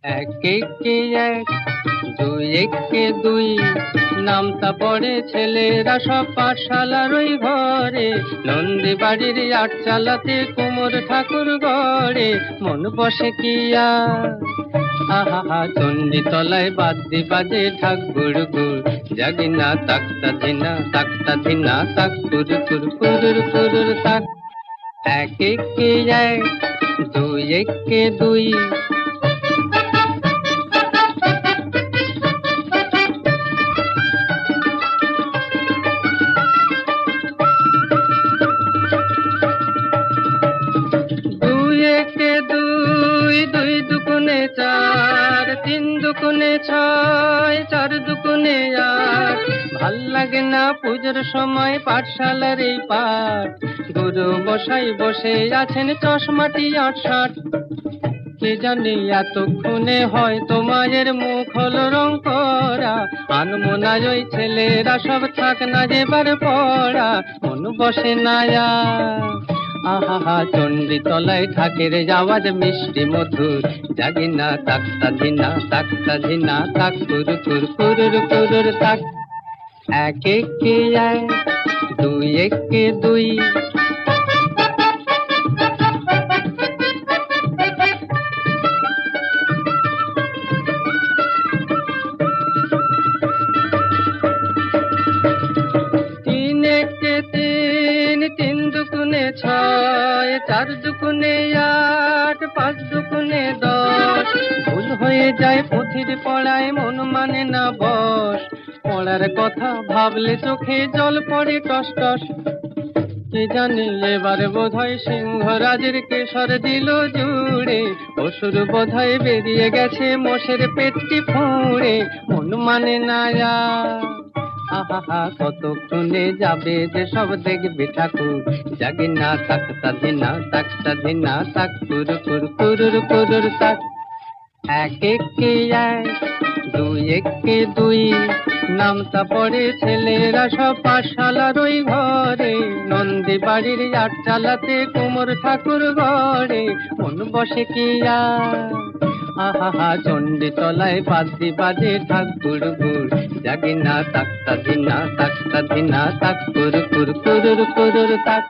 এক একে এক, দুই একে দুই, নামতা পড়ে ছেলেরা সব পাঠশালার ওই ঘরে। নন্দী বাড়ির আটচালাতে কুমোর ঠাকুর গড়ে, মন বসে কি আর। আহা চণ্ডী তলায় বাদ্যি বাজে ঢাক গুড় গুড়, জাগিনা তাকতা ধিনা তাক কুরুর কুরুর কুরুর তাক। এক একে এক, দুই একে দুই। দুই একে দুই, দুই দুগুণে চার, তিন দুগুণে ছয়, চার দুগুণে আট। ভাল লাগে না পুজোর সময় পাঠশালার এই পাঠ, গুরু মশাই বসে আছেন চশমাটি আটষাট। কে জানি এতক্ষণে হয়তো মায়ের মুখ হলো রং করা, আনমনায় ওই ছেলেরা সব থাক না যেবার পড়া, মন বসে না আর। আহা চণ্ডী তলায় ঢাকের আওয়াজ মিষ্টি মধুর, জাগিনা তাকতা ধিনা তাক কুরু কুর কুরুর কুরুর তাক। এক একে এক, দুই একে দুই। তিন একে তিন, তিন দুগুণে ছয়, চার দুগুণে আট, পাঁচ দুগুণে দশ। ভুল হয়ে যায় পুঁথির পড়ায়, মন মানে না বস, পড়ার কথা ভাবলে চোখে জল পড়ে টস টস। কে জানি এবার বোধহয় সিংহরাজের কেশর দিল জুড়ে, অসুর বোধহয় বেরিয়ে গেছে মোষের পেটটি ফুঁড়ে, মন মানে না আর। আহা কতক্ষণে যাবে যে সব দেখবে ঠাকুর, জাগিনা তাকতা ধিনা তাক কুরু কুর কুরুর কুরুর তাক। এক একে এক, দুই একে দুই, নামতা পড়ে ছেলেরা সব পাঠশালার ওই ঘরে। নন্দী বাড়ির আটচালাতে কুমোর ঠাকুর গড়ে, মন বসে কি আর। আহা চণ্ডী তলায় বাদ্যি বাজে ঢাক গুড় গুড়, জাগিনা তাকতা ধিনা তাক কুরু কুর কুরুর কুরুর তাক।